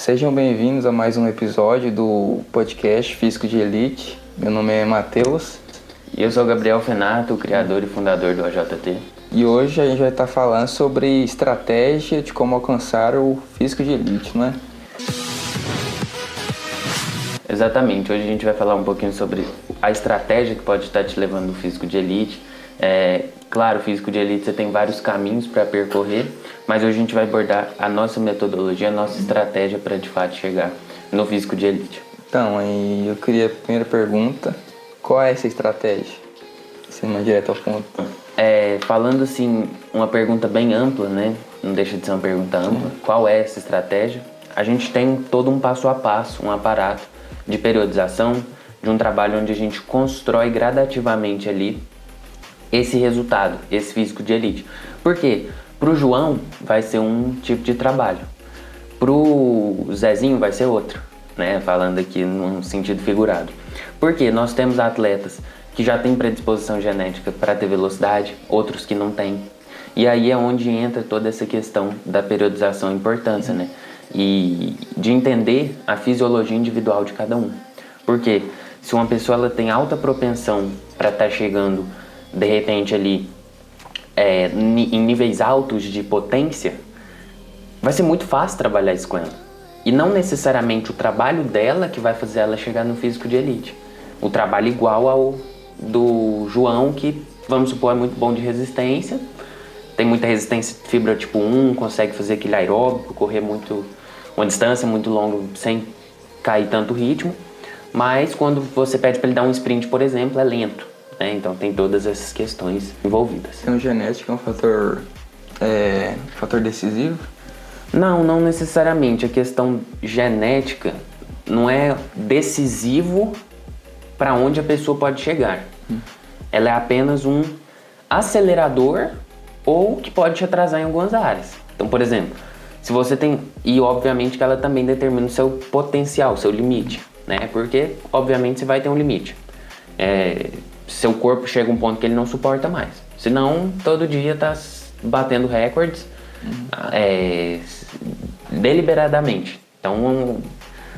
Sejam bem-vindos a mais um episódio do podcast Físico de Elite. Meu nome é Matheus. E eu sou Gabriel Fenato, criador e fundador do AJT. E hoje a gente vai estar falando sobre estratégia de como alcançar o físico de elite, não é? Exatamente, hoje a gente vai falar um pouquinho sobre a estratégia que pode estar te levando no físico de elite. Claro, o físico de elite você tem vários caminhos para percorrer, mas hoje a gente vai abordar a nossa metodologia, a nossa estratégia para de fato chegar no físico de elite. Então, aí eu queria a primeira pergunta, qual é essa estratégia? Sendo direto ao ponto. Falando assim, uma pergunta bem ampla, né? Não deixa de ser uma pergunta ampla. Qual é essa estratégia? A gente tem todo um passo a passo, um aparato de periodização, de um trabalho onde a gente constrói gradativamente ali esse resultado, esse físico de elite. Por quê? Pro João vai ser um tipo de trabalho, pro Zezinho vai ser outro, né? Falando aqui num sentido figurado. Porque nós temos atletas que já têm predisposição genética para ter velocidade, outros que não têm. E aí é onde entra toda essa questão da periodização e importância, né? E de entender a fisiologia individual de cada um. Porque se uma pessoa ela tem alta propensão para estar chegando, de repente, ali em níveis altos de potência, vai ser muito fácil trabalhar isso com ela. E não necessariamente o trabalho dela que vai fazer ela chegar no físico de elite. O trabalho igual ao do João, que, vamos supor, é muito bom de resistência, tem muita resistência de fibra tipo 1, consegue fazer aquele aeróbico, correr uma distância muito longa sem cair tanto ritmo, mas quando você pede para ele dar um sprint, por exemplo, é lento, né? Então tem todas essas questões envolvidas. Então, genética é um fator decisivo? Não necessariamente. A questão genética não é decisivo para onde a pessoa pode chegar. Ela é apenas um acelerador ou que pode te atrasar em algumas áreas. Então, por exemplo, se você tem... E, obviamente, que ela também determina o seu potencial, o seu limite, né? Porque, obviamente, você vai ter um limite. Seu corpo chega a um ponto que ele não suporta mais. Senão, todo dia tá batendo recordes deliberadamente. Então,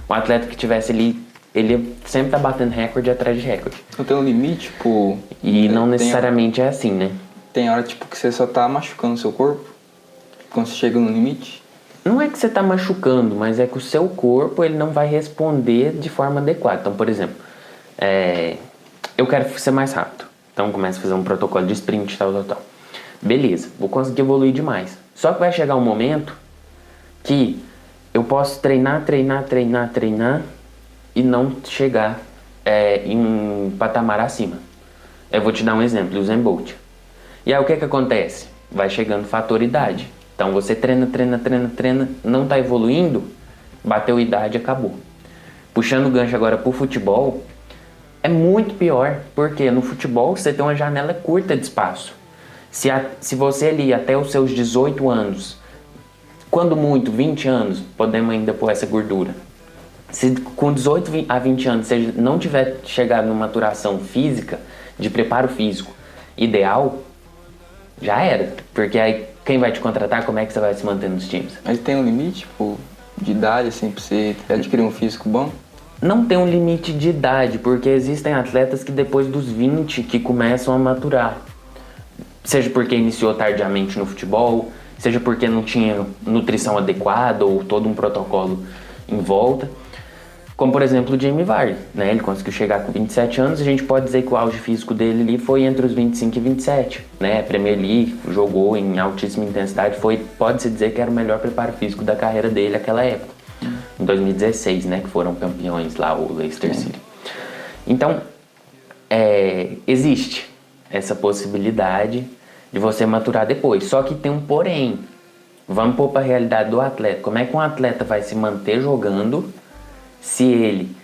um atleta que tivesse ali, ele sempre tá batendo recorde atrás de recorde. Então tem um limite, tipo... E não necessariamente é assim, né? Tem hora, tipo, que você só tá machucando o seu corpo? Quando você chega no limite? Não é que você tá machucando, mas é que o seu corpo, ele não vai responder de forma adequada. Então, por exemplo, eu quero ser mais rápido. Então, começo a fazer um protocolo de sprint, tal. Beleza, vou conseguir evoluir demais. Só que vai chegar um momento que eu posso treinar e não chegar em um patamar acima. Eu vou te dar um exemplo, o Usain Bolt. E aí o que acontece? Vai chegando fator idade. Então você treina, não tá evoluindo, bateu idade, acabou. Puxando o gancho agora pro futebol, é muito pior, porque no futebol você tem uma janela curta de espaço. Se você ali até os seus 18 anos, quando muito, 20 anos, podemos ainda pôr essa gordura. Se com 18 a 20 anos você não tiver chegado numa maturação física, de preparo físico ideal, já era. Porque aí quem vai te contratar, como é que você vai se manter nos times? Mas tem um limite, tipo, de idade, assim, pra você adquirir um físico bom? Não tem um limite de idade, porque existem atletas que depois dos 20 que começam a maturar. Seja porque iniciou tardiamente no futebol, seja porque não tinha nutrição adequada ou todo um protocolo em volta. Como, por exemplo, o Jamie Vardy, né? Ele conseguiu chegar com 27 anos, a gente pode dizer que o auge físico dele ali foi entre os 25 e 27, né? Premier League, jogou em altíssima intensidade, pode-se dizer que era o melhor preparo físico da carreira dele naquela época. Em 2016, né? Que foram campeões lá, o Leicester City. Então, existe essa possibilidade de você maturar depois, só que tem um porém. Vamos pôr para a realidade do atleta. Como é que um atleta vai se manter jogando se ele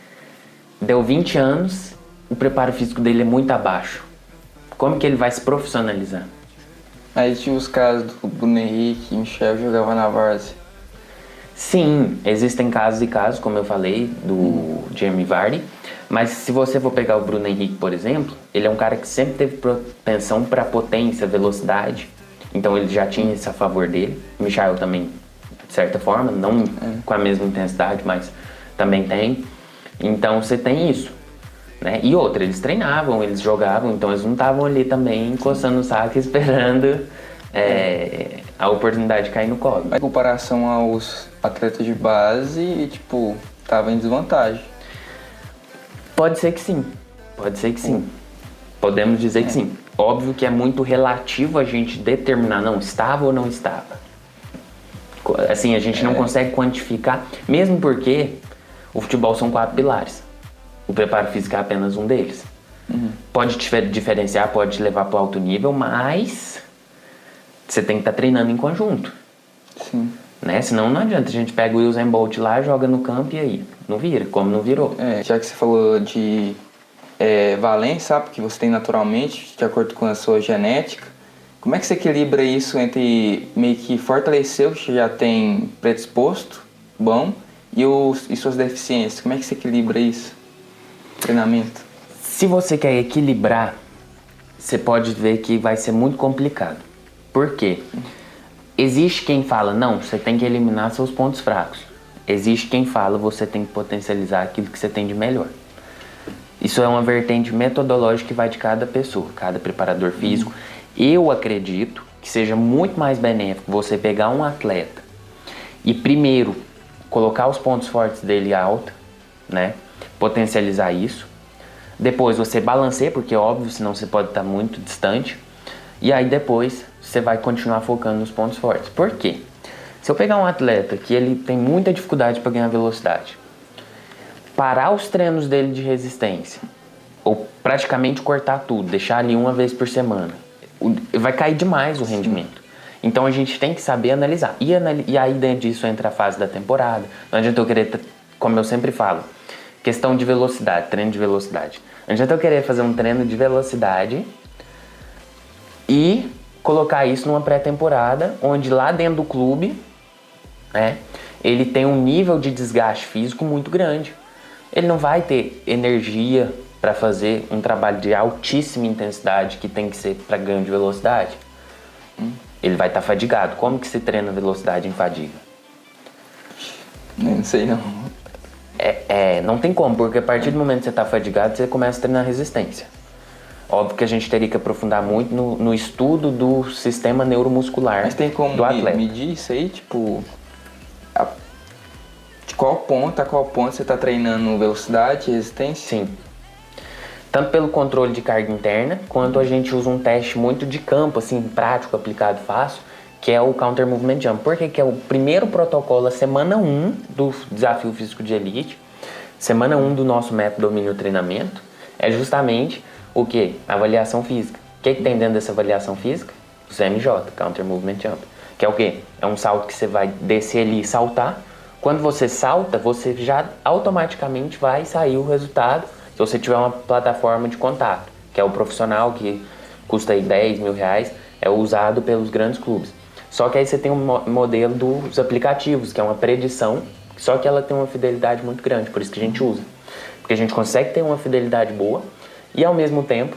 deu 20 anos, o preparo físico dele é muito abaixo? Como que ele vai se profissionalizar? Aí tinha os casos do Bruno Henrique, Michel jogava na várzea. Sim, existem casos e casos, como eu falei, do Jamie Vardy. Mas se você for pegar o Bruno Henrique, por exemplo, ele é um cara que sempre teve propensão para potência, velocidade. Então ele já tinha isso a favor dele. O Michael também de certa forma, não com a mesma intensidade, mas também tem. Então você tem isso, né? E outra, eles treinavam, eles jogavam, então eles não estavam ali também coçando o saco esperando a oportunidade de cair no colo. Em comparação aos atletas de base, tipo, tava em desvantagem. Pode ser que sim, Podemos dizer que sim. Óbvio que é muito relativo a gente determinar, não, estava ou não estava. Assim, a gente não consegue quantificar, mesmo porque o futebol são 4 pilares. O preparo físico é apenas um deles. Pode diferenciar, pode te levar para o alto nível, mas você tem que estar treinando em conjunto. Sim. Né? Senão não adianta, a gente pega o Usain Bolt lá, joga no campo e aí, não vira, como não virou. Já que você falou de valência, sabe, que você tem naturalmente, de acordo com a sua genética, como é que você equilibra isso entre meio que fortalecer o que já tem predisposto, bom, e suas deficiências? Como é que você equilibra isso? Treinamento. Se você quer equilibrar, você pode ver que vai ser muito complicado. Por quê? Existe quem fala, não, você tem que eliminar seus pontos fracos. Existe quem fala, você tem que potencializar aquilo que você tem de melhor. Isso é uma vertente metodológica que vai de cada pessoa, cada preparador físico. Eu acredito que seja muito mais benéfico você pegar um atleta e primeiro colocar os pontos fortes dele alto, né? Potencializar isso. Depois você balanceia, porque é óbvio, senão você pode estar muito distante. E aí depois você vai continuar focando nos pontos fortes. Por quê? Se eu pegar um atleta que ele tem muita dificuldade para ganhar velocidade, parar os treinos dele de resistência, ou praticamente cortar tudo, deixar ali uma vez por semana, vai cair demais o rendimento. Então a gente tem que saber analisar. E aí dentro disso entra a fase da temporada. Não adianta eu querer, como eu sempre falo, questão de velocidade, treino de velocidade. Não adianta eu querer fazer um treino de velocidade e colocar isso numa pré-temporada, onde lá dentro do clube, né, ele tem um nível de desgaste físico muito grande. Ele não vai ter energia para fazer um trabalho de altíssima intensidade que tem que ser para ganho de velocidade. Ele vai estar fadigado. Como que se treina velocidade em fadiga? Não sei não. Não tem como, porque a partir do momento que você está fadigado, você começa a treinar resistência. Óbvio que a gente teria que aprofundar muito no estudo do sistema neuromuscular do atleta. Mas tem como medir isso aí? Tipo, de qual ponto a qual ponto você está treinando velocidade e resistência? Sim. Tanto pelo controle de carga interna, quanto a gente usa um teste muito de campo, assim, prático, aplicado, fácil, que é o Counter Movement Jump. Porque que é o primeiro protocolo, a semana 1 do Desafio Físico de Elite, semana 1 do nosso método domínio treinamento, é justamente o quê? Avaliação física. O que tem dentro dessa avaliação física? O CMJ, Counter Movement Jump. Que é o quê? É um salto que você vai descer ali e saltar. Quando você salta, você já automaticamente vai sair o resultado se você tiver uma plataforma de contato, que é o profissional, que custa aí 10 mil reais, é usado pelos grandes clubes. Só que aí você tem um modelo dos aplicativos, que é uma predição, só que ela tem uma fidelidade muito grande, por isso que a gente usa. Porque a gente consegue ter uma fidelidade boa e ao mesmo tempo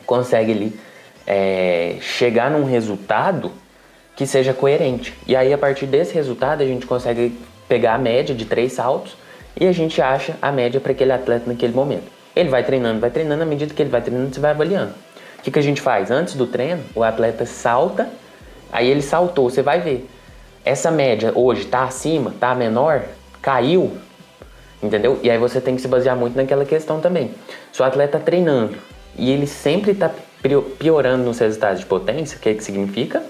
consegue ali chegar num resultado que seja coerente. E aí a partir desse resultado a gente consegue pegar a média de 3 saltos e a gente acha a média para aquele atleta naquele momento. Ele vai treinando, à medida que ele vai treinando, você vai avaliando. O que a gente faz? Antes do treino, o atleta salta, aí ele saltou, você vai ver. Essa média hoje tá acima, tá menor, caiu, entendeu? E aí você tem que se basear muito naquela questão também. Se o atleta tá treinando e ele sempre está piorando nos resultados de potência, o que significa?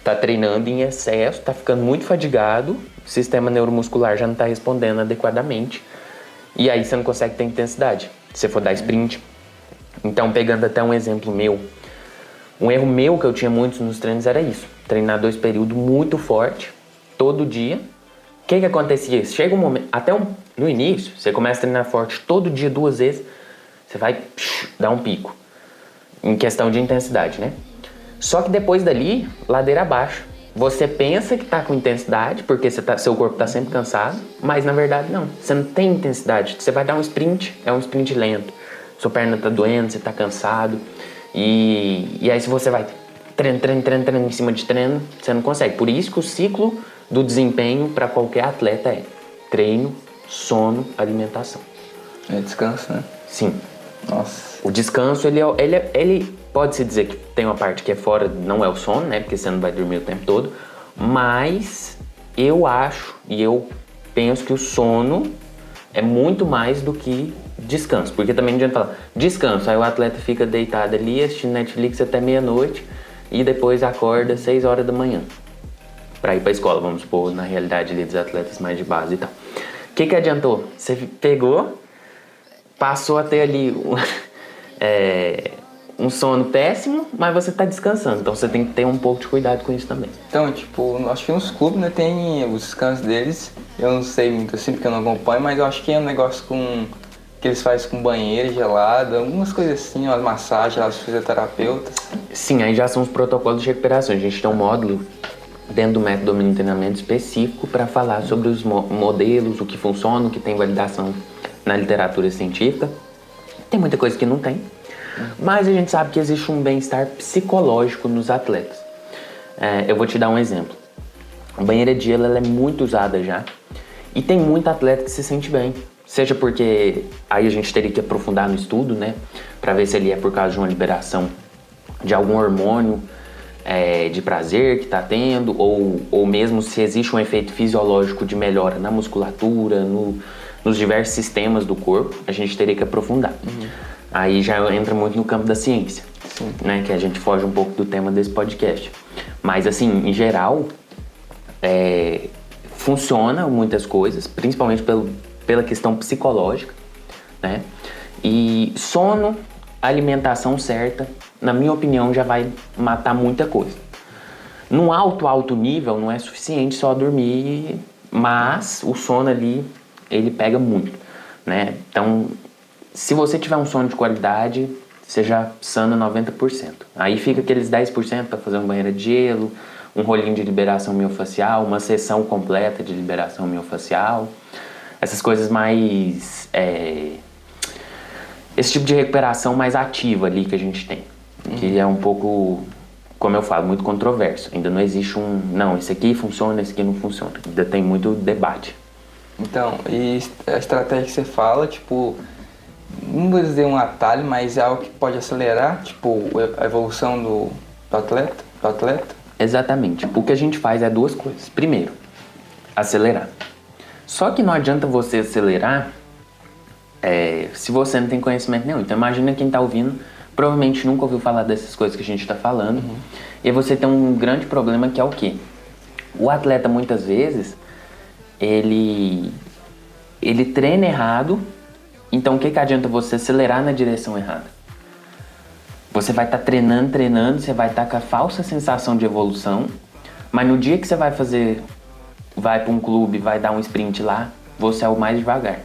Tá treinando em excesso, tá ficando muito fadigado, o sistema neuromuscular já não tá respondendo adequadamente, e aí você não consegue ter intensidade, se você for dar sprint. Então, pegando até um exemplo meu, um erro meu que eu tinha muito nos treinos era isso, treinar 2 períodos muito forte, todo dia. O que acontecia? Chega um momento, no início, você começa a treinar forte todo dia 2 vezes, você vai dar um pico, em questão de intensidade, né? Só que depois dali, ladeira abaixo. Você pensa que tá com intensidade, porque seu corpo tá sempre cansado, mas na verdade não. Você não tem intensidade. Você vai dar um sprint, é um sprint lento. Sua perna tá doendo, você tá cansado. E aí se você vai treino em cima de treino, você não consegue. Por isso que o ciclo do desempenho para qualquer atleta é treino, sono, alimentação. É descanso, né? Sim. Nossa. O descanso, ele pode-se dizer que tem uma parte que é fora, não é o sono, né? Porque você não vai dormir o tempo todo. Mas eu acho e eu penso que o sono é muito mais do que descanso. Porque também não adianta falar descanso, aí o atleta fica deitado ali assistindo Netflix até meia-noite e depois acorda 6 horas da manhã para ir para a escola, vamos supor, na realidade ali dos atletas mais de base e tal. O que adiantou? Você pegou, passou a ter ali um sono péssimo, mas você tá descansando. Então você tem que ter um pouco de cuidado com isso também. Então, tipo, acho que nos clubes, né, tem os descansos deles. Eu não sei muito assim, porque eu não acompanho, mas eu acho que é um negócio que eles fazem com banheiro gelado, algumas coisas assim, umas massagens lá dos fisioterapeutas. Sim, aí já são os protocolos de recuperação. A gente tem um módulo dentro do método Domínio Treinamento específico para falar sobre os modelos, o que funciona, o que tem validação na literatura científica. Tem muita coisa que não tem, mas a gente sabe que existe um bem-estar psicológico nos atletas. Eu vou te dar um exemplo. A banheira de gelo ela é muito usada já e tem muito atleta que se sente bem. Seja porque aí a gente teria que aprofundar no estudo, né? Para ver se ele é por causa de uma liberação de algum hormônio de prazer que está tendo, ou mesmo se existe um efeito fisiológico de melhora na musculatura, nos diversos sistemas do corpo, a gente teria que aprofundar. Aí já entra muito no campo da ciência, né? Que a gente foge um pouco do tema desse podcast. Mas assim, em geral, funciona muitas coisas, principalmente pela questão psicológica, né? E sono, alimentação certa, na minha opinião, já vai matar muita coisa. Num alto nível, não é suficiente só dormir, mas o sono ali, ele pega muito, né? Então, se você tiver um sono de qualidade, você já sana 90%. Aí fica aqueles 10% para fazer uma banheira de gelo, um rolinho de liberação miofascial, uma sessão completa de liberação miofascial, essas coisas mais... esse tipo de recuperação mais ativa ali que a gente tem, que é um pouco, como eu falo, muito controverso. Ainda não existe não, esse aqui funciona, esse aqui não funciona. Ainda tem muito debate. Então, e a estratégia que você fala, tipo, não vou dizer um atalho, mas é algo que pode acelerar, tipo, a evolução do atleta? Exatamente. O que a gente faz é duas coisas. Primeiro, acelerar. Só que não adianta você acelerar se você não tem conhecimento nenhum. Então imagina quem está ouvindo, provavelmente nunca ouviu falar dessas coisas que a gente está falando. E você tem um grande problema que é o quê? O atleta muitas vezes, ele treina errado, então o que adianta você acelerar na direção errada? Você vai estar treinando, você vai estar com a falsa sensação de evolução, mas no dia que você vai para um clube, vai dar um sprint lá, você é o mais devagar,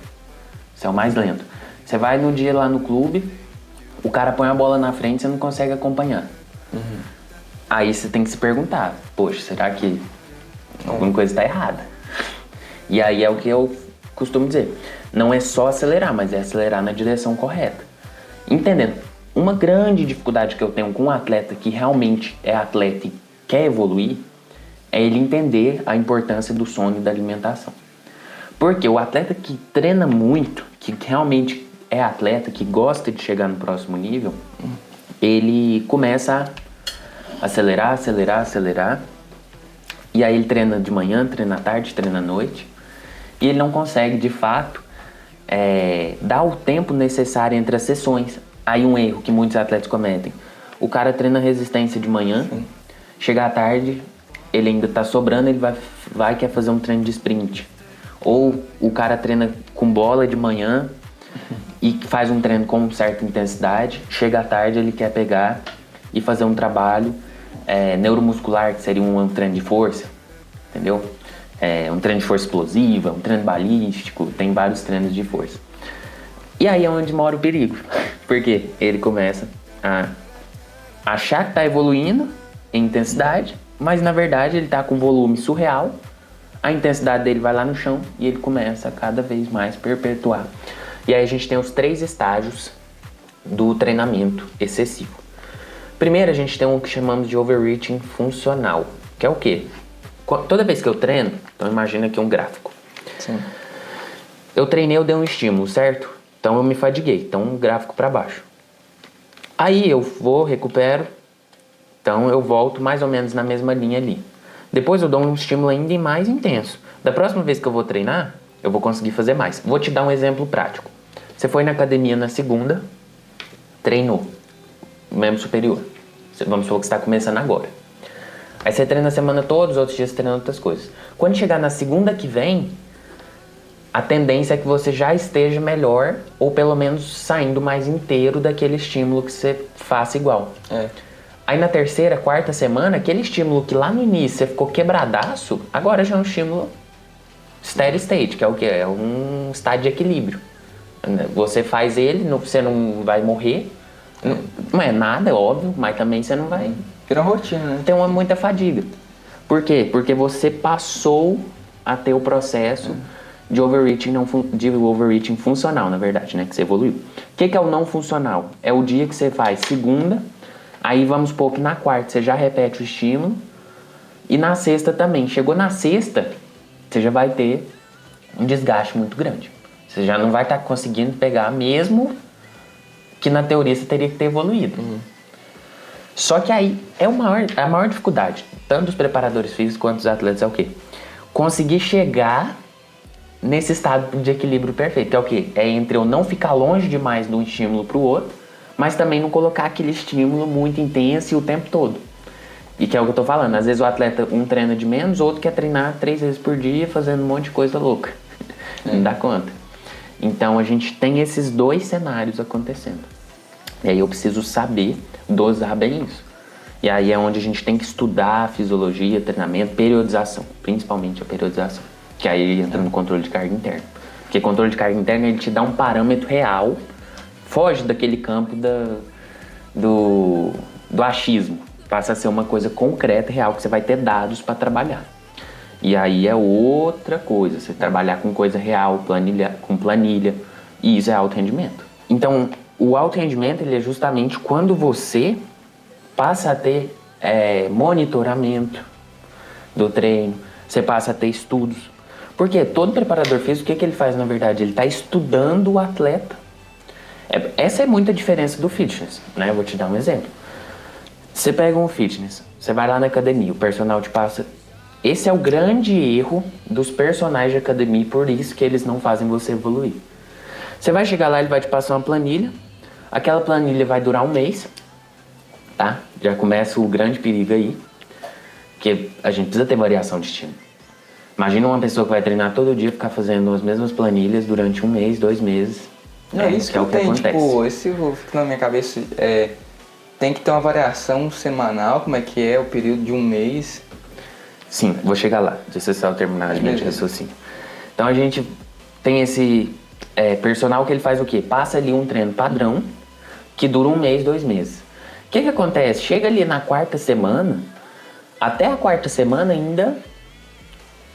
você é o mais lento. Você vai no dia lá no clube, o cara põe a bola na frente, você não consegue acompanhar. Aí você tem que se perguntar, poxa, será que alguma coisa está errada? E aí é o que eu costumo dizer, não é só acelerar, mas é acelerar na direção correta. Entendendo, uma grande dificuldade que eu tenho com um atleta que realmente é atleta e quer evoluir, é ele entender a importância do sono e da alimentação. Porque o atleta que treina muito, que realmente é atleta, que gosta de chegar no próximo nível, ele começa a acelerar, e aí ele treina de manhã, treina à tarde, treina à noite, e ele não consegue, de fato, dar o tempo necessário entre as sessões. Aí um erro que muitos atletas cometem, o cara treina resistência de manhã, chega à tarde, ele ainda tá sobrando, ele vai quer fazer um treino de sprint. Ou o cara treina com bola de manhã e faz um treino com certa intensidade, chega à tarde, ele quer pegar e fazer um trabalho neuromuscular, que seria um treino de força, entendeu? Um treino de força explosiva, um treino balístico, tem vários treinos de força. E aí é onde mora o perigo, porque ele começa a achar que está evoluindo em intensidade, mas na verdade ele está com volume surreal, a intensidade dele vai lá no chão e ele começa a cada vez mais perpetuar. E aí a gente tem os 3 estágios do treinamento excessivo. Primeiro a gente tem o que chamamos de overreaching funcional, que é o quê? Toda vez que eu treino, então imagina aqui um gráfico. Sim. Eu treinei, eu dei um estímulo, certo? Então eu me fadiguei, então um gráfico para baixo. Aí eu vou, recupero, então eu volto mais ou menos na mesma linha ali. Depois eu dou um estímulo ainda mais intenso. Da próxima vez que eu vou treinar, eu vou conseguir fazer mais. Vou te dar um exemplo prático. Você foi na academia na segunda, treinou, membro superior. Vamos supor que você está começando agora. Aí você treina a semana toda, os outros dias você treina outras coisas. Quando chegar na segunda que vem, a tendência é que você já esteja melhor, ou pelo menos saindo mais inteiro daquele estímulo que você faça igual. Aí na terceira, quarta semana, aquele estímulo que lá no início você ficou quebradaço, agora já é um estímulo steady state, que é o quê? É um estado de equilíbrio. Você faz ele, você não vai morrer, não é nada, é óbvio, mas também você não vai... Vira rotina, né? Tem muita fadiga. Por quê? Porque você passou a ter o processo de overreaching funcional, na verdade, né? Que você evoluiu. O que é o não funcional? É o dia que você faz segunda, aí vamos supor que na quarta você já repete o estímulo, e na sexta também. Chegou na sexta, você já vai ter um desgaste muito grande. Você já não vai estar conseguindo pegar, mesmo que na teoria você teria que ter evoluído. Só que aí é a maior dificuldade, tanto dos preparadores físicos quanto dos atletas, é o quê? Conseguir chegar nesse estado de equilíbrio perfeito. É o quê? É entre eu não ficar longe demais de um estímulo para o outro, mas também não colocar aquele estímulo muito intenso e o tempo todo. E que é o que eu tô falando. Às vezes o atleta, um treina de menos, o outro quer treinar 3 vezes por dia, fazendo um monte de coisa louca. Não dá conta. Então a gente tem esses dois cenários acontecendo. E aí eu preciso saber dosar bem isso. E aí é onde a gente tem que estudar a fisiologia, treinamento, periodização. Principalmente a periodização. Que aí entra no controle de carga interna. Porque controle de carga interna, ele te dá um parâmetro real, foge daquele campo do achismo. Passa a ser uma coisa concreta, real, que você vai ter dados para trabalhar. E aí é outra coisa, você trabalhar com coisa real, com planilha, e isso é alto rendimento. Então, o alto rendimento, ele é justamente quando você passa a ter monitoramento do treino, você passa a ter estudos. Porque todo preparador físico, o que ele faz na verdade? Ele está estudando o atleta. Essa é muita diferença do fitness, né? Eu vou te dar um exemplo. Você pega um fitness, você vai lá na academia, o personal te passa... Esse é o grande erro dos personagens de academia, por isso que eles não fazem você evoluir. Você vai chegar lá, ele vai te passar uma planilha, aquela planilha vai durar um mês, tá? Já começa o grande perigo aí, porque a gente precisa ter variação de estímulo. Imagina uma pessoa que vai treinar todo dia, ficar fazendo as mesmas planilhas durante 1 mês, 2 meses. É isso que é eu o que tenho, acontece. tipo, esse fica na minha cabeça, tem que ter uma variação semanal, como é que é o período de 1 mês. Sim, vou chegar lá, deixa eu só terminar a linha de raciocínio. Então a gente tem esse personal que ele faz o quê? Passa ali um treino padrão, que dura 1 mês, 2 meses. O que acontece? Chega ali na quarta semana, até a quarta semana ainda,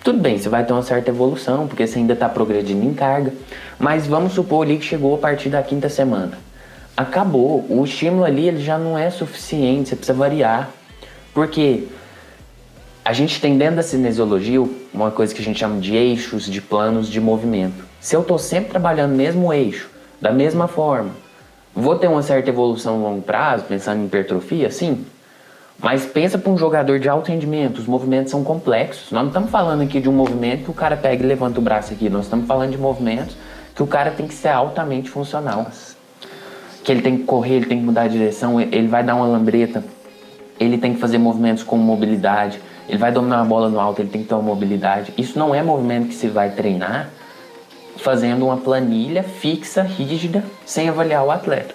tudo bem, você vai ter uma certa evolução, porque você ainda está progredindo em carga, mas vamos supor ali que chegou a partir da 5ª semana. Acabou, o estímulo ali ele já não é suficiente, você precisa variar. Porque a gente tem dentro da cinesiologia uma coisa que a gente chama de eixos, de planos de movimento. Se eu estou sempre trabalhando no mesmo eixo, da mesma forma, vou ter uma certa evolução a longo prazo, pensando em hipertrofia, sim. Mas pensa para um jogador de alto rendimento, os movimentos são complexos. Nós não estamos falando aqui de um movimento que o cara pega e levanta o braço aqui. Nós estamos falando de movimentos que o cara tem que ser altamente funcional. Que ele tem que correr, ele tem que mudar a direção, ele vai dar uma lambreta, ele tem que fazer movimentos com mobilidade, ele vai dominar a bola no alto, ele tem que ter uma mobilidade. Isso não é movimento que se vai treinar fazendo uma planilha fixa, rígida, sem avaliar o atleta,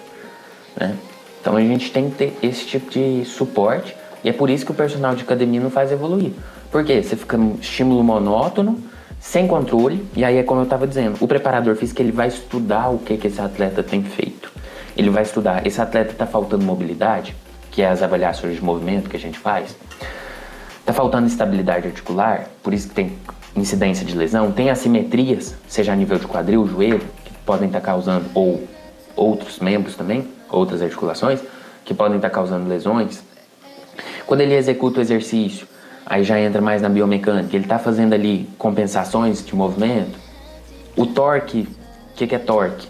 né? Então a gente tem que ter esse tipo de suporte e é por isso que o personal de academia não faz evoluir. Por quê? Você fica num estímulo monótono, sem controle, e aí é como eu estava dizendo, o preparador físico ele vai estudar o que esse atleta tem feito. Ele vai estudar, esse atleta está faltando mobilidade, que é as avaliações de movimento que a gente faz, está faltando estabilidade articular, por isso que tem incidência de lesão, tem assimetrias, seja a nível de quadril, joelho, que podem estar causando, ou outros membros também, outras articulações, que podem estar causando lesões. Quando ele executa o exercício, aí já entra mais na biomecânica. Ele está fazendo ali compensações de movimento. O torque, o que é torque?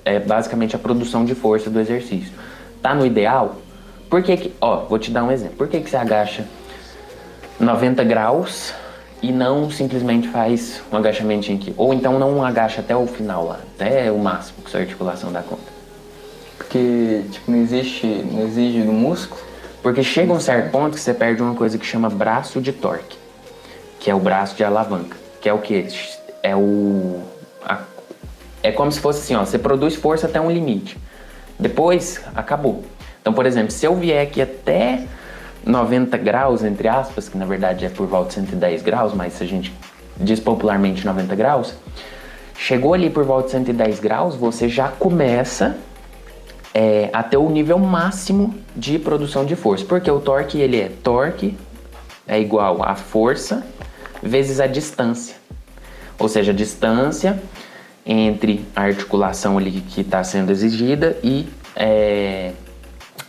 É basicamente a produção de força do exercício. Tá no ideal? Vou te dar um exemplo. Por que você agacha 90 graus e não simplesmente faz um agachamentinho aqui? Ou então não agacha até o final lá, até o máximo que sua articulação dá conta? Porque, tipo, não exige do músculo? Porque chega um certo ponto que você perde uma coisa que chama braço de torque, que é o braço de alavanca, que é o quê? É como se fosse assim, ó, você produz força até um limite. Depois, acabou. Então, por exemplo, se eu vier aqui até 90 graus, entre aspas, que na verdade é por volta de 110 graus, mas a gente diz popularmente 90 graus, chegou ali por volta de 110 graus, você já começa a ter o nível máximo de produção de força. Porque o torque, torque é igual a força vezes a distância. Ou seja, a distância entre a articulação ali que está sendo exigida e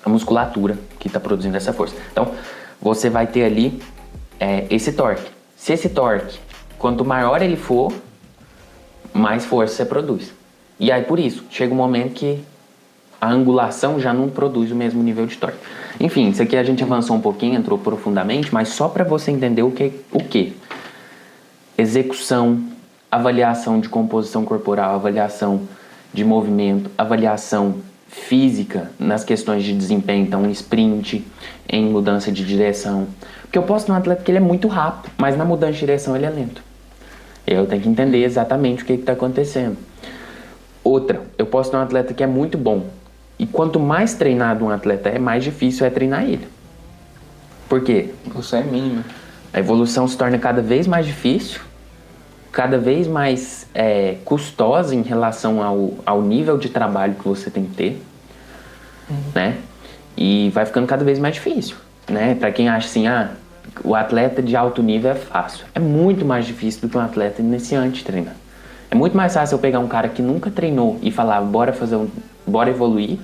a musculatura que está produzindo essa força. Então, você vai ter ali esse torque. Se esse torque, quanto maior ele for, mais força você produz. E aí, por isso, chega um momento que a angulação já não produz o mesmo nível de torque. Enfim, isso aqui a gente avançou um pouquinho, entrou profundamente, mas só para você entender o que? Execução, avaliação de composição corporal, avaliação de movimento, avaliação física nas questões de desempenho, então em sprint, em mudança de direção. Porque eu posso ter um atleta que ele é muito rápido, mas na mudança de direção ele é lento. Eu tenho que entender exatamente o que está acontecendo. Outra, eu posso ter um atleta que é muito bom, e quanto mais treinado um atleta é, mais difícil é treinar ele. Por quê? A evolução é mínima. A evolução se torna cada vez mais difícil, cada vez mais custosa em relação ao nível de trabalho que você tem que ter, né? E vai ficando cada vez mais difícil, né? Para quem acha assim, o atleta de alto nível é fácil. É muito mais difícil do que um atleta iniciante treinar. É muito mais fácil eu pegar um cara que nunca treinou e falar, bora evoluir,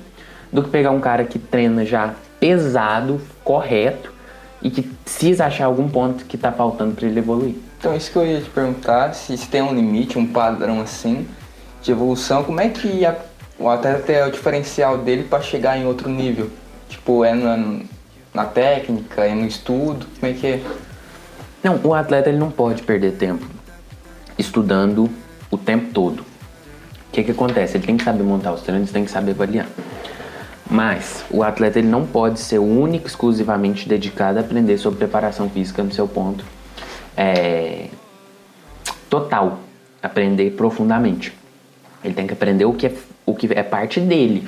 do que pegar um cara que treina já pesado, correto, e que precisa achar algum ponto que tá faltando para ele evoluir. Então, isso que eu ia te perguntar, se tem um limite, um padrão assim, de evolução, como é que o atleta é o diferencial dele para chegar em outro nível? Tipo, na técnica, é no estudo, como é que é? Não, o atleta ele não pode perder tempo estudando o tempo todo. O que acontece? Ele tem que saber montar os treinos, tem que saber avaliar. Mas o atleta ele não pode ser único, exclusivamente dedicado a aprender sobre preparação física no seu ponto total, aprender profundamente. Ele tem que aprender o que é parte dele,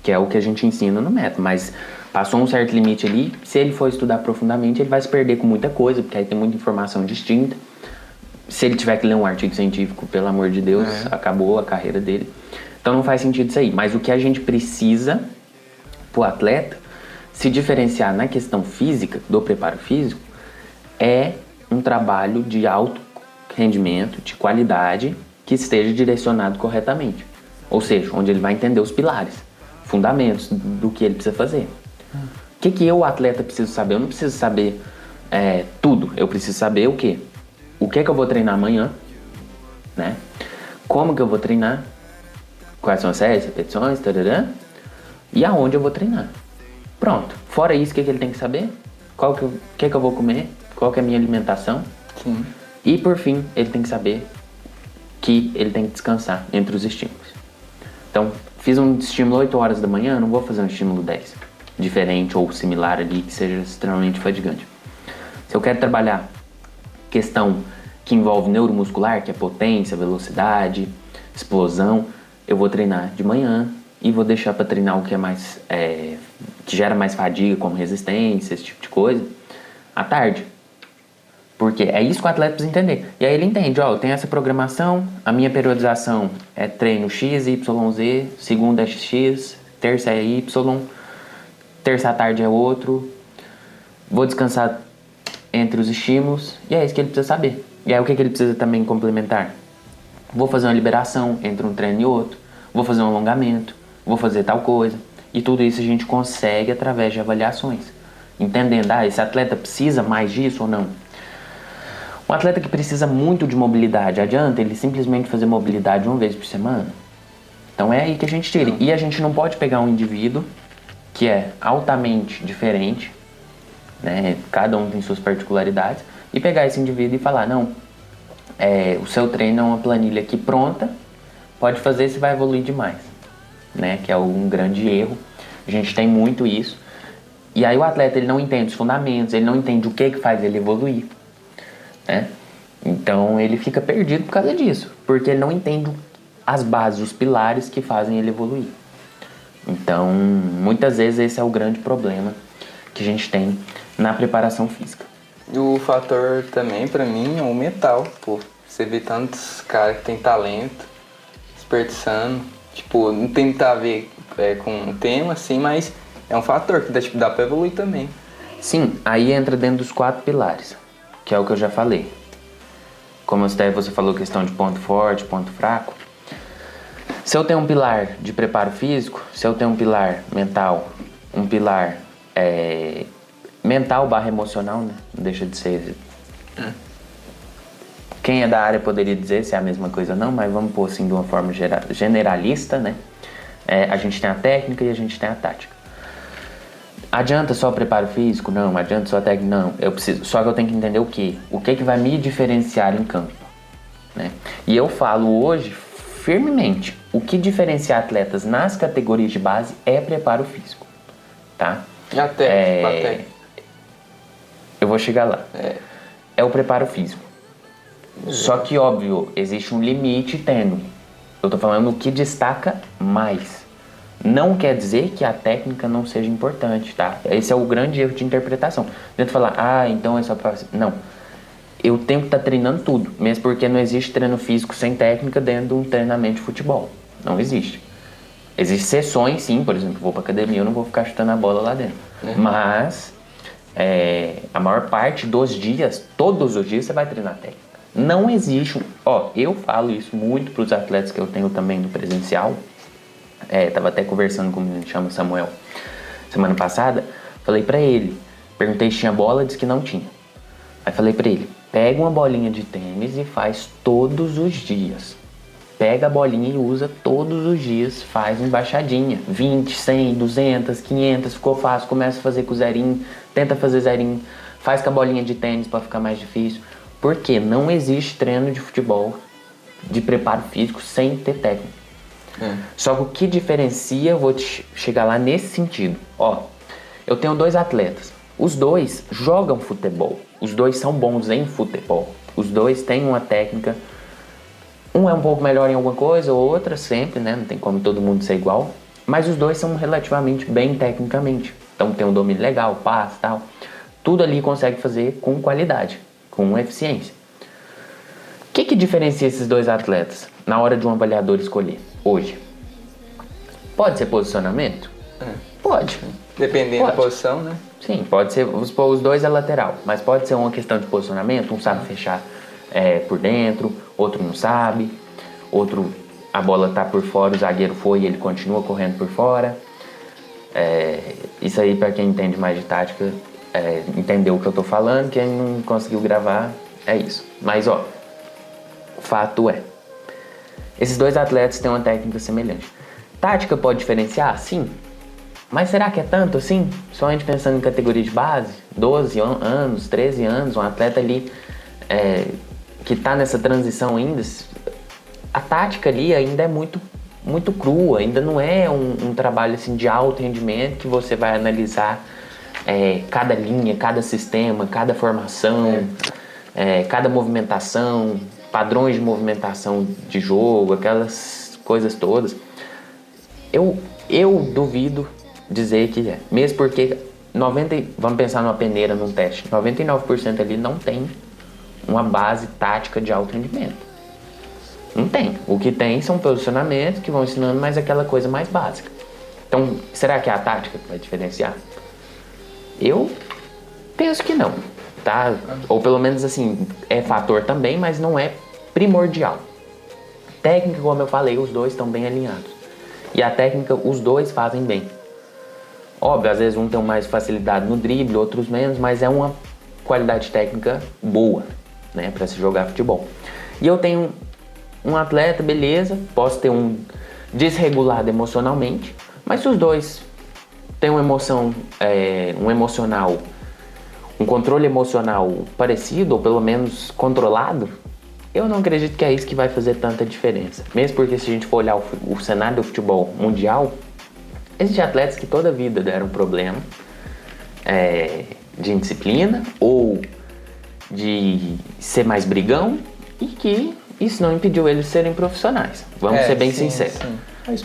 que é o que a gente ensina no método. Mas passou um certo limite ali, se ele for estudar profundamente, ele vai se perder com muita coisa, porque aí tem muita informação distinta. Se ele tiver que ler um artigo científico, pelo amor de Deus, acabou a carreira dele. Então não faz sentido isso aí. Mas o que a gente precisa pro atleta se diferenciar na questão física, do preparo físico, é um trabalho de alto rendimento, de qualidade, que esteja direcionado corretamente. Ou seja, onde ele vai entender os pilares, fundamentos do que ele precisa fazer. O que eu, atleta, preciso saber? Eu não preciso saber tudo. Eu preciso saber o quê? O que eu vou treinar amanhã, né? Como que eu vou treinar? Quais são as séries, repetições, tarará, e aonde eu vou treinar. Pronto. Fora isso, o que ele tem que saber? O que eu vou comer? Qual que é a minha alimentação? Sim. E por fim, ele tem que saber que ele tem que descansar entre os estímulos. Então, fiz um estímulo 8 horas da manhã, não vou fazer um estímulo 10. Diferente ou similar ali, que seja extremamente fadigante. Se eu quero trabalhar questão que envolve neuromuscular, que é potência, velocidade, explosão, eu vou treinar de manhã e vou deixar para treinar o que é mais que gera mais fadiga, como resistência, esse tipo de coisa, à tarde. Porque é isso que o atleta precisa entender. E aí ele entende, eu tenho essa programação, a minha periodização é treino X, Y, Z, segunda é X, terça é Y, terça à tarde é outro, vou descansar entre os estímulos, e é isso que ele precisa saber. E aí o que ele precisa também complementar? Vou fazer uma liberação entre um treino e outro, vou fazer um alongamento, vou fazer tal coisa. E tudo isso a gente consegue através de avaliações. entendendo, esse atleta precisa mais disso ou não. Um atleta que precisa muito de mobilidade, adianta ele simplesmente fazer mobilidade uma vez por semana? Então é aí que a gente tira. E a gente não pode pegar um indivíduo que é altamente diferente, né? Cada um tem suas particularidades, e pegar esse indivíduo e falar, não, o seu treino é uma planilha aqui pronta, pode fazer, você vai evoluir demais, né? Que é um grande erro. A gente tem muito isso. E aí o atleta, ele não entende os fundamentos, ele não entende o que faz ele evoluir, né? Então ele fica perdido por causa disso, porque ele não entende as bases, os pilares que fazem ele evoluir. Então, muitas vezes esse é o grande problema que a gente tem na preparação física. E o fator também, pra mim, é o mental, pô. Você vê tantos caras que tem talento, desperdiçando. Tipo, não tem muito a ver com o tema, assim, mas é um fator que dá pra evoluir também. Sim, aí entra dentro dos 4 pilares, que é o que eu já falei. Como até você falou, questão de ponto forte, ponto fraco. Se eu tenho um pilar de preparo físico, se eu tenho um pilar mental, um pilar mental / emocional, né? Não deixa de ser. Quem é da área poderia dizer se é a mesma coisa ou não, mas vamos pôr assim de uma forma generalista, né? A gente tem a técnica e a gente tem a tática. Adianta só preparo físico? Não. Adianta só técnica? Não. Só que eu tenho que entender o quê? O que vai me diferenciar em campo, né? E eu falo hoje firmemente, o que diferencia atletas nas categorias de base é preparo físico, tá? E a técnica? Eu vou chegar lá. É o preparo físico. Só que, óbvio, existe um limite tênue. Eu tô falando o que destaca mais. Não quer dizer que a técnica não seja importante, tá? Esse é o grande erro de interpretação. Dentro falar, então é só pra... Não. Eu tenho que estar treinando tudo, mesmo porque não existe treino físico sem técnica dentro de um treinamento de futebol. Não existe. Existem sessões, sim, por exemplo, vou pra academia, eu não vou ficar chutando a bola lá dentro. Mas a maior parte dos dias, todos os dias, você vai treinar técnica. Não existe... eu falo isso muito pros atletas que eu tenho também no presencial. Tava até conversando com um menino que chama Samuel semana passada. Falei pra ele, perguntei se tinha bola, disse que não tinha. Aí falei pra ele, pega uma bolinha de tênis e faz todos os dias. Pega a bolinha e usa todos os dias, faz uma embaixadinha. 20, 100, 200, 500, ficou fácil, começa a fazer com zerinho, tenta fazer zerinho, faz com a bolinha de tênis pra ficar mais difícil. Porque não existe treino de futebol, de preparo físico, sem ter técnica. Só que o que diferencia, eu vou chegar lá nesse sentido. Eu tenho 2 atletas. Os 2 jogam futebol. Os 2 são bons em futebol. Os 2 têm uma técnica. Um é um pouco melhor em alguma coisa, ou outra sempre, né? Não tem como todo mundo ser igual. Mas os 2 são relativamente bem tecnicamente. Então tem um domínio legal, passe e tal. Tudo ali consegue fazer com qualidade, com eficiência. O que diferencia esses 2 atletas na hora de um avaliador escolher hoje? Pode ser posicionamento? Pode. Dependendo da posição, né? Sim, pode ser. Os 2 é lateral, mas pode ser uma questão de posicionamento. Um sabe fechar por dentro, outro não sabe. Outro, a bola tá por fora, o zagueiro foi e ele continua correndo por fora. Isso aí, para quem entende mais de tática, entendeu o que eu tô falando. Quem não conseguiu gravar, é isso. Mas, o fato é, esses 2 atletas têm uma técnica semelhante. Tática pode diferenciar? Sim. Mas será que é tanto assim? Só a gente pensando em categoria de base, 12 anos, 13 anos, um atleta ali que tá nessa transição ainda, a tática ali ainda é muito, muito crua, ainda não é um trabalho assim, de alto rendimento que você vai analisar cada linha, cada sistema, cada formação, cada movimentação, padrões de movimentação de jogo, aquelas coisas todas. Eu duvido dizer que mesmo porque vamos pensar numa peneira, num teste, 99% ali não tem uma base tática de alto rendimento. Não tem. O que tem são posicionamentos que vão ensinando mais aquela coisa mais básica. Então, será que é a tática que vai diferenciar? Eu penso que não, tá? Ou pelo menos assim, é fator também, mas não é primordial. Técnica, como eu falei, os 2 estão bem alinhados. E a técnica, os 2 fazem bem. Óbvio, às vezes um tem mais facilidade no drible, outros menos, mas é uma qualidade técnica boa, né, para se jogar futebol. E eu tenho um atleta, beleza, posso ter um desregulado emocionalmente, mas se os dois têm uma emoção, um controle emocional parecido, ou pelo menos controlado, eu não acredito que é isso que vai fazer tanta diferença. Mesmo porque se a gente for olhar o cenário do futebol mundial, existem atletas que toda a vida deram problema de indisciplina ou de ser mais brigão e que isso não impediu eles de serem profissionais. Vamos ser bem sinceros.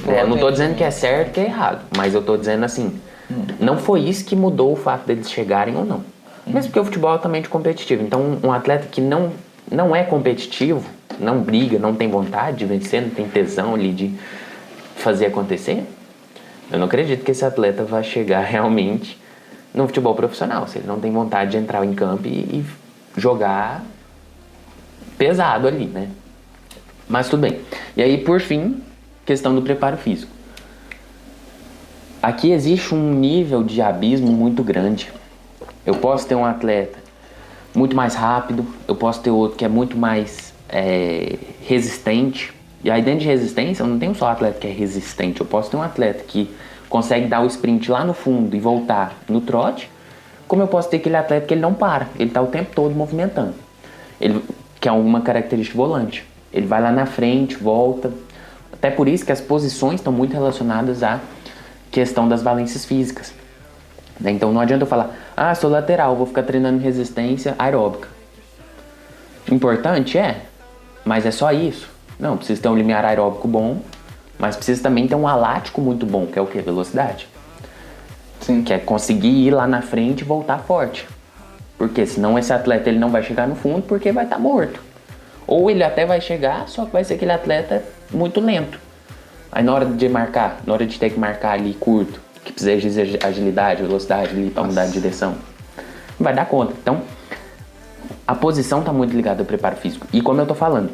Eu não tô dizendo que é certo, que é errado, mas eu tô dizendo assim, não foi isso que mudou o fato deles chegarem ou não. Mesmo porque o futebol é altamente competitivo. Então, um atleta que não é competitivo, não briga, não tem vontade de vencer, não tem tesão ali de fazer acontecer, eu não acredito que esse atleta vai chegar realmente no futebol profissional, se ele não tem vontade de entrar em campo e jogar pesado ali, né? Mas tudo bem. E aí, por fim, questão do preparo físico. Aqui existe um nível de abismo muito grande. Eu posso ter um atleta muito mais rápido, eu posso ter outro que é muito mais resistente. E aí dentro de resistência, eu não tenho só um atleta que é resistente, eu posso ter um atleta que consegue dar o sprint lá no fundo e voltar no trote, como eu posso ter aquele atleta que ele não para, ele está o tempo todo movimentando. Ele, que é alguma característica volante. Ele vai lá na frente, volta. Até por isso que as posições estão muito relacionadas à questão das valências físicas. Então não adianta eu falar, sou lateral, vou ficar treinando resistência aeróbica. Importante mas é só isso. Não, precisa ter um limiar aeróbico bom, mas precisa também ter um alático muito bom, que é o quê? Velocidade. Sim. Que é conseguir ir lá na frente e voltar forte. Porque senão esse atleta ele não vai chegar no fundo porque vai estar morto. Ou ele até vai chegar, só que vai ser aquele atleta muito lento. Aí na hora de marcar, na hora de ter que marcar ali curto, que precisa de agilidade, velocidade ali para mudar de direção, não vai dar conta. Então, a posição está muito ligada ao preparo físico. E como eu tô falando,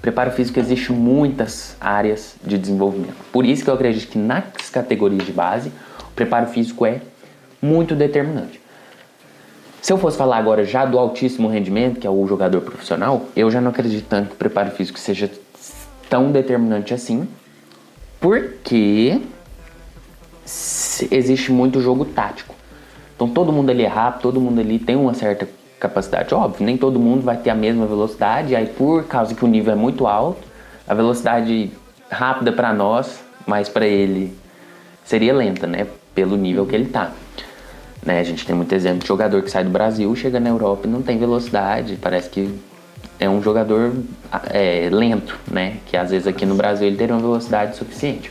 preparo físico existe muitas áreas de desenvolvimento. Por isso que eu acredito que nas categorias de base, o preparo físico é muito determinante. Se eu fosse falar agora já do altíssimo rendimento, que é o jogador profissional, eu já não acredito tanto que o preparo físico seja tão determinante assim, porque existe muito jogo tático. Então todo mundo ali é rápido, todo mundo ali tem uma certa capacidade. Óbvio, nem todo mundo vai ter a mesma velocidade, aí por causa que o nível é muito alto, a velocidade rápida para nós, mas para ele seria lenta, né? Pelo nível que ele tá. Né? A gente tem muito exemplo de jogador que sai do Brasil, chega na Europa e não tem velocidade, parece que é um jogador lento, né? Que às vezes aqui no Brasil ele teria uma velocidade suficiente.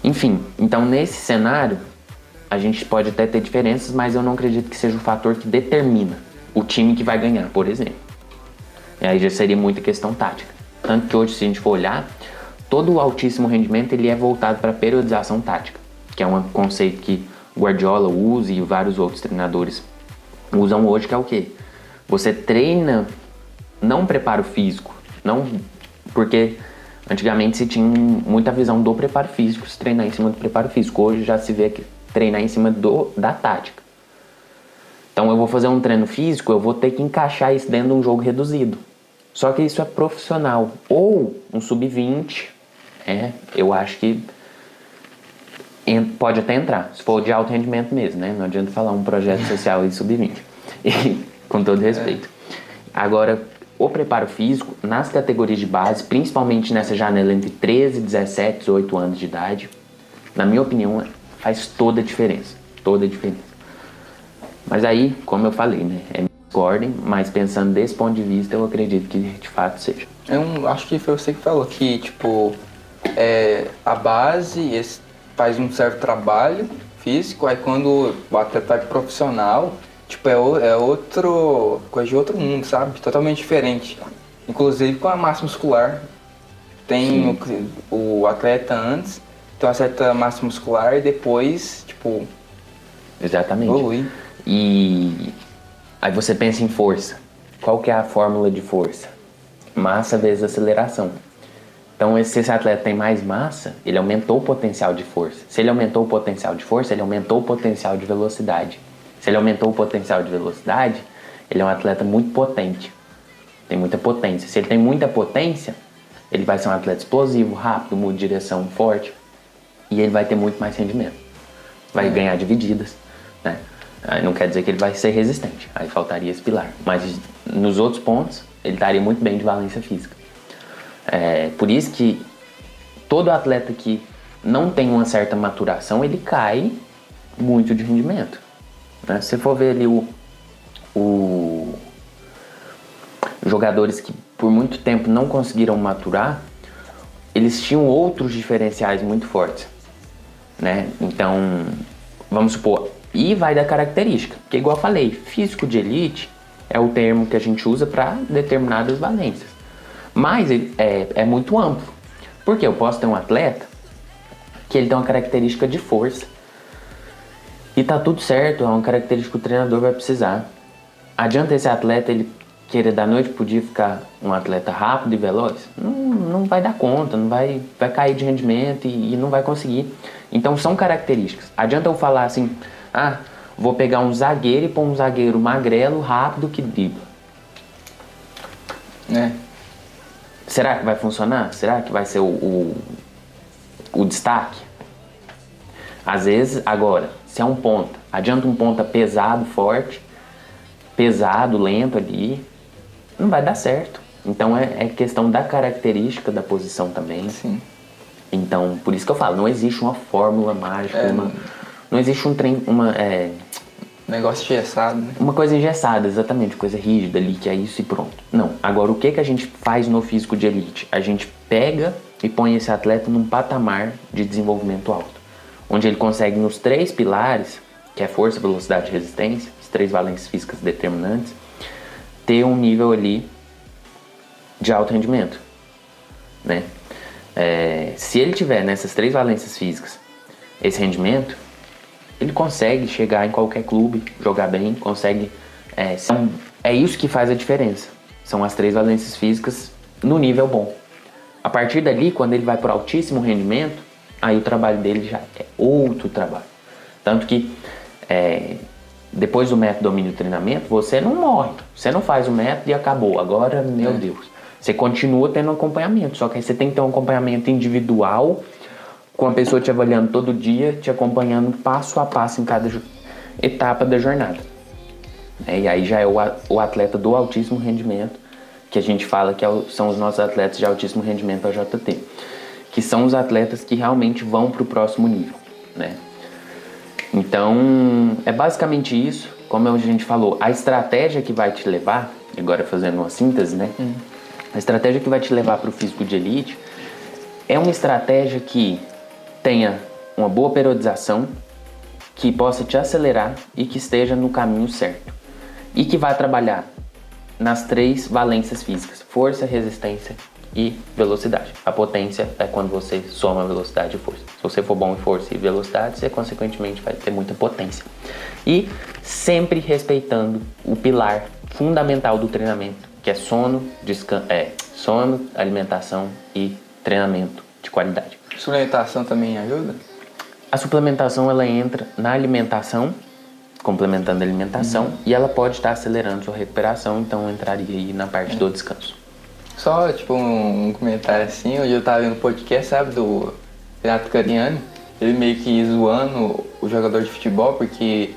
Enfim, então nesse cenário a gente pode até ter diferenças, mas eu não acredito que seja o fator que determina o time que vai ganhar, por exemplo. E aí já seria muita questão tática. Tanto que hoje, se a gente for olhar, todo o altíssimo rendimento ele é voltado para a periodização tática, que é um conceito que Guardiola usa e vários outros treinadores usam hoje, que é o quê? Você treina não preparo físico, não porque antigamente se tinha muita visão do preparo físico, se treinar em cima do preparo físico. Hoje já se vê que treinar em cima da tática. Então eu vou fazer um treino físico, eu vou ter que encaixar isso dentro de um jogo reduzido. Só que isso é profissional. Ou um sub-20, eu acho que pode até entrar, se for de alto rendimento mesmo, né? Não adianta falar um projeto social em sub-20. Com todo respeito. Agora, o preparo físico, nas categorias de base, principalmente nessa janela entre 13, 17, 18 anos de idade, na minha opinião, faz toda a diferença. Toda a diferença. Mas aí, como eu falei, né? É discordem, mas pensando desse ponto de vista, eu acredito que de fato seja. Eu acho que foi você que falou que, tipo, a base faz um certo trabalho físico, aí quando o atleta vai profissional, tipo, é outro, coisa de outro mundo, sabe? Totalmente diferente. Inclusive com a massa muscular. Tem o atleta antes, tem uma certa massa muscular e depois, tipo... Exatamente. Evolui. E aí você pensa em força. Qual que é a fórmula de força? Massa vezes aceleração. Então, se esse atleta tem mais massa, ele aumentou o potencial de força. Se ele aumentou o potencial de força, ele aumentou o potencial de velocidade. Se ele aumentou o potencial de velocidade, ele é um atleta muito potente. Tem muita potência. Se ele tem muita potência, ele vai ser um atleta explosivo, rápido, muda de direção, forte. E ele vai ter muito mais rendimento. Vai ganhar divididas, né? Aí não quer dizer que ele vai ser resistente. Aí faltaria esse pilar. Mas nos outros pontos, ele estaria muito bem de valência física. Por isso que todo atleta que não tem uma certa maturação, ele cai muito de rendimento, né? Se você for ver ali jogadores que por muito tempo não conseguiram maturar, eles tinham outros diferenciais muito fortes, né? Então, vamos supor, e vai da característica, porque igual eu falei, físico de elite é o termo que a gente usa para determinadas valências, mas é muito amplo, porque eu posso ter um atleta que ele tem uma característica de força e tá tudo certo, é uma característica que o treinador vai precisar. Adianta esse atleta ele querer da noite pro dia ficar um atleta rápido e veloz? Não vai dar conta, não vai cair de rendimento e não vai conseguir. Então são características. Adianta eu falar assim, vou pegar um zagueiro e pôr um zagueiro magrelo, rápido, que dribla. Será que vai funcionar? Será que vai ser o destaque? Às vezes, agora, se é um ponta, adianta um ponta pesado, forte, pesado, lento ali, não vai dar certo. Então é questão da característica da posição também. Sim. Então, por isso que eu falo, não existe uma fórmula mágica, não existe Negócio engessado, né? uma coisa engessada, exatamente, coisa rígida ali, que é isso e pronto. Não. Agora, o que a gente faz no físico de elite? A gente pega e põe esse atleta num patamar de desenvolvimento alto, onde ele consegue nos 3 pilares, que é força, velocidade e resistência, as 3 valências físicas determinantes, ter um nível ali de alto rendimento, né? Se ele tiver nessas 3 valências físicas esse rendimento, ele consegue chegar em qualquer clube, jogar bem, consegue... É isso que faz a diferença. São as 3 valências físicas no nível bom. A partir dali, quando ele vai para o altíssimo rendimento, aí o trabalho dele já é outro trabalho. Tanto que depois do método domínio do treinamento, você não morre. Você não faz o método e acabou. Agora, meu Deus. Você continua tendo acompanhamento, só que aí você tem que ter um acompanhamento individual, com a pessoa te avaliando todo dia, te acompanhando passo a passo em cada etapa da jornada. E aí já é o atleta do altíssimo rendimento, que a gente fala que são os nossos atletas de altíssimo rendimento AJT, que são os atletas que realmente vão para o próximo nível, né? Então, é basicamente isso. Como a gente falou, a estratégia que vai te levar, agora fazendo uma síntese, né? A estratégia que vai te levar para o físico de elite é uma estratégia que tenha uma boa periodização, que possa te acelerar e que esteja no caminho certo. E que vai trabalhar nas 3 valências físicas, força, resistência e velocidade. A potência é quando você soma velocidade e força. Se você for bom em força e velocidade, você consequentemente vai ter muita potência. E sempre respeitando o pilar fundamental do treinamento, que é sono, alimentação e treinamento de qualidade. Suplementação também ajuda? A suplementação, ela entra na alimentação, complementando a alimentação, e ela pode estar acelerando sua recuperação, então entraria aí na parte do descanso. Só, tipo, um comentário assim, hoje eu tava vendo um podcast, sabe, do Renato Cariani, ele meio que zoando o jogador de futebol, porque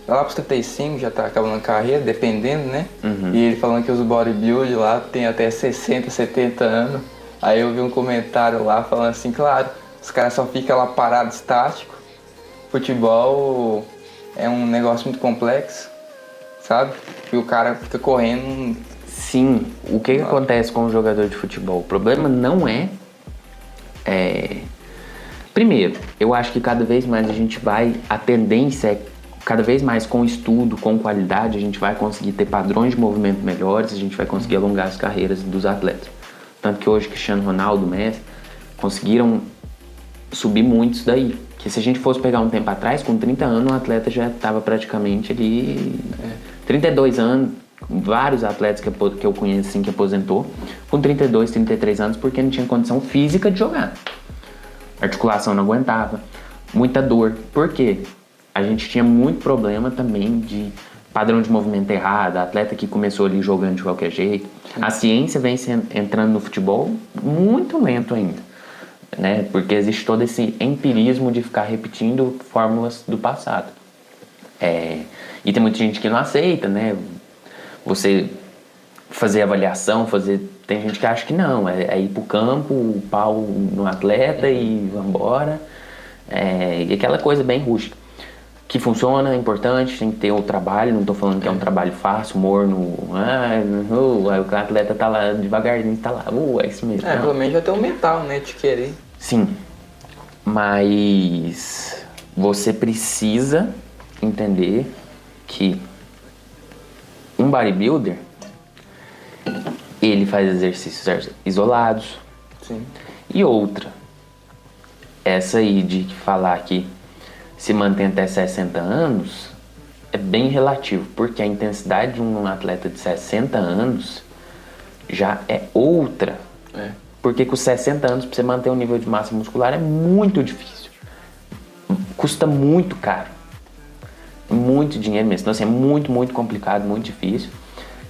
lá pros 35 já tá acabando a carreira, dependendo, né? E ele falando que os bodybuilders lá tem até 60, 70 anos. Aí eu vi um comentário lá falando assim, claro, os caras só ficam lá parados, estático. Futebol é um negócio muito complexo, sabe? E o cara fica correndo. Sim, o que acontece com o jogador de futebol? O problema não Primeiro, eu acho que cada vez mais a tendência é, cada vez mais com estudo, com qualidade, a gente vai conseguir ter padrões de movimento melhores, a gente vai conseguir alongar as carreiras dos atletas. Tanto que hoje Cristiano Ronaldo, Messi, conseguiram subir muito isso daí. Que se a gente fosse pegar um tempo atrás, com 30 anos, o atleta já estava praticamente ali... 32 anos, vários atletas que eu conheço assim, que aposentou com 32, 33 anos porque não tinha condição física de jogar. A articulação não aguentava, muita dor. Por quê? A gente tinha muito problema também de padrão de movimento errado, atleta que começou ali jogando de qualquer jeito. A ciência vem entrando no futebol muito lento ainda, né? Porque existe todo esse empirismo de ficar repetindo fórmulas do passado. E tem muita gente que não aceita, né? Você fazer avaliação, tem gente que acha que não, é ir pro campo, o pau no atleta e vambora. E aquela coisa bem rústica. Que funciona, é importante, tem que ter o trabalho, não tô falando que é um trabalho fácil, morno, aí o atleta tá lá devagarzinho, tá lá, é isso mesmo. Pelo menos já tem um mental, né, de querer. Sim, mas você precisa entender que um bodybuilder, ele faz exercícios isolados. Sim. E outra, essa aí de falar que se mantém até 60 anos é bem relativo, porque a intensidade de um atleta de 60 anos já é outra. Porque com 60 anos, para você manter um nível de massa muscular é muito difícil. Custa muito caro. Muito dinheiro mesmo. Então assim, é muito, muito complicado, muito difícil.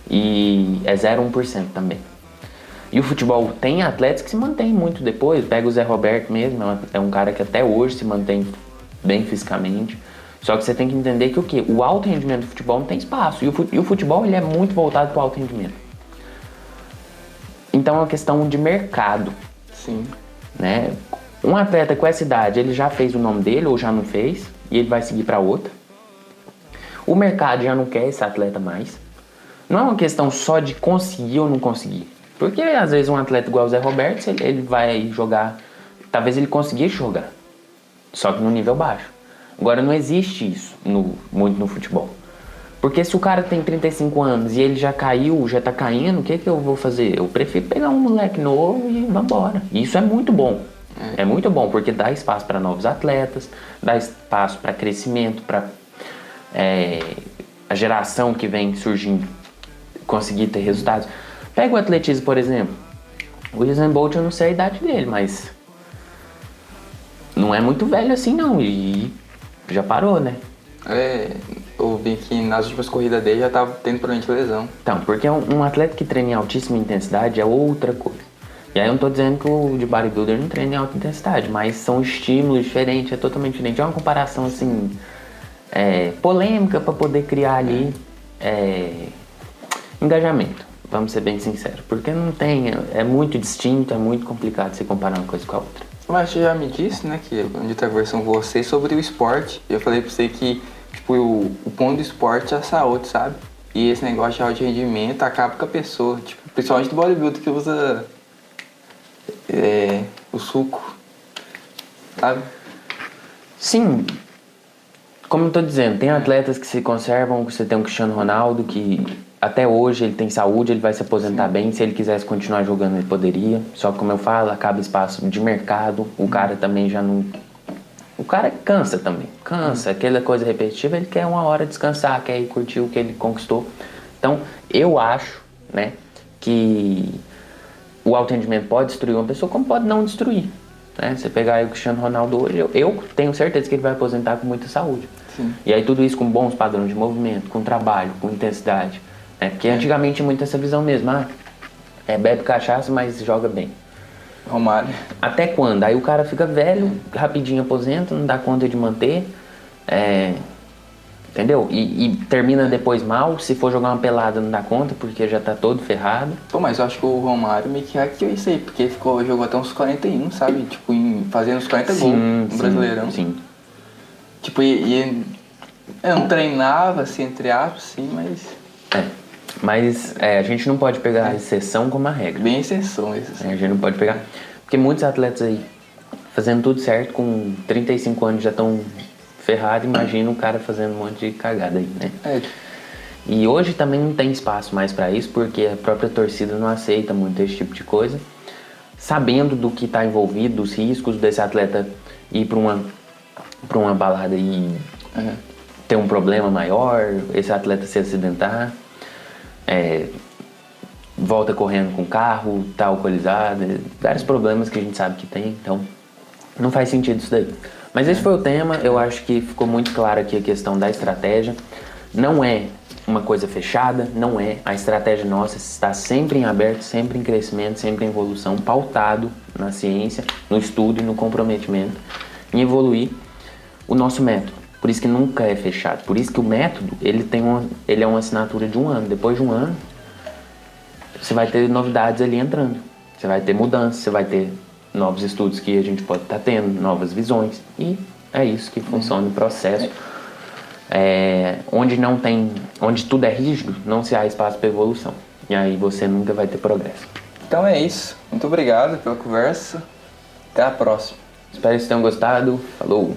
E é 0,1% também. E o futebol tem atletas que se mantêm muito depois. Pega o Zé Roberto mesmo, é um cara que até hoje se mantém bem fisicamente. Só que você tem que entender que o quê? O alto rendimento do futebol não tem espaço. E o futebol ele é muito voltado para o alto rendimento. Então é uma questão de mercado. Sim. Né? Um atleta com essa idade, ele já fez o nome dele ou já não fez, e ele vai seguir para outra. O mercado já não quer esse atleta mais. Não é uma questão só de conseguir ou não conseguir. Porque às vezes um atleta igual o Zé Roberto, ele vai jogar, talvez ele conseguisse jogar, só que no nível baixo. Agora não existe isso muito no futebol. Porque se o cara tem 35 anos e ele já caiu, já tá caindo, o que eu vou fazer? Eu prefiro pegar um moleque novo e vambora. E isso é muito bom. É muito bom, porque dá espaço para novos atletas, dá espaço para crescimento, para a geração que vem surgindo conseguir ter resultados. Pega o atletismo, por exemplo. O Usain Bolt, eu não sei a idade dele, mas não é muito velho assim não, e já parou, né? Eu vi que nas últimas corridas dele já tava tendo problema de lesão. Então, porque um atleta que treina em altíssima intensidade é outra coisa. E aí eu não tô dizendo que o de bodybuilder não treina em alta intensidade, mas são estímulos diferentes, é totalmente diferente. É uma comparação, assim, polêmica para poder criar ali engajamento, vamos ser bem sinceros. Porque não tem, é muito distinto, é muito complicado você comparar uma coisa com a outra. Mas você já me disse, né, que onde tá conversando com você sobre o esporte. Eu falei pra você que, tipo, o ponto do esporte é a saúde, sabe? E esse negócio de alto rendimento acaba com a pessoa, tipo, principalmente do bodybuilder que usa o suco, sabe? Sim, como eu tô dizendo, tem atletas que se conservam, você tem o Cristiano Ronaldo, que até hoje ele tem saúde, ele vai se aposentar bem, se ele quisesse continuar jogando ele poderia, só que como eu falo, acaba espaço de mercado, o cara também já não... O cara cansa também, aquela coisa repetitiva, ele quer uma hora descansar, quer ir curtir o que ele conquistou. Então, eu acho, né, que o alto rendimento pode destruir uma pessoa, como pode não destruir. Né? Você pegar aí o Cristiano Ronaldo hoje, eu tenho certeza que ele vai aposentar com muita saúde. Sim. E aí tudo isso com bons padrões de movimento, com trabalho, com intensidade. Né? Porque antigamente tinha muito essa visão mesmo, bebe cachaça, mas joga bem. Romário. Até quando? Aí o cara fica velho, rapidinho aposenta, não dá conta de manter, entendeu? E termina depois mal, se for jogar uma pelada não dá conta, porque já tá todo ferrado. Pô, mas eu acho que o Romário meio que hackeou isso aí, porque ele jogou até uns 41, sabe? Tipo, fazendo uns 40 gols no Brasileirão. Sim. Tipo, e eu não treinava, assim, entre aspas, sim, mas... Mas a gente não pode pegar a exceção como a regra. Bem exceção isso. A gente não pode pegar... Porque muitos atletas aí, fazendo tudo certo, com 35 anos já estão ferrados, imagina um cara fazendo um monte de cagada aí, né? E hoje também não tem espaço mais pra isso, porque a própria torcida não aceita muito esse tipo de coisa. Sabendo do que tá envolvido, dos riscos desse atleta ir pra uma balada e ter um problema maior, esse atleta se acidentar. volta correndo com o carro, tá alcoolizado, vários problemas que a gente sabe que tem, então não faz sentido isso daí. Mas esse foi o tema, eu acho que ficou muito claro aqui a questão da estratégia. Não é uma coisa fechada, não é. A estratégia nossa está sempre em aberto, sempre em crescimento, sempre em evolução, pautado na ciência, no estudo e no comprometimento em evoluir o nosso método. Por isso que nunca é fechado. Por isso que o método, ele é uma assinatura de 1 ano. Depois de 1 ano, você vai ter novidades ali entrando. Você vai ter mudanças, você vai ter novos estudos que a gente pode estar tendo, novas visões. E é isso que funciona o processo. Onde tudo é rígido, não se há espaço para evolução. E aí você nunca vai ter progresso. Então é isso. Muito obrigado pela conversa. Até a próxima. Espero que vocês tenham gostado. Falou!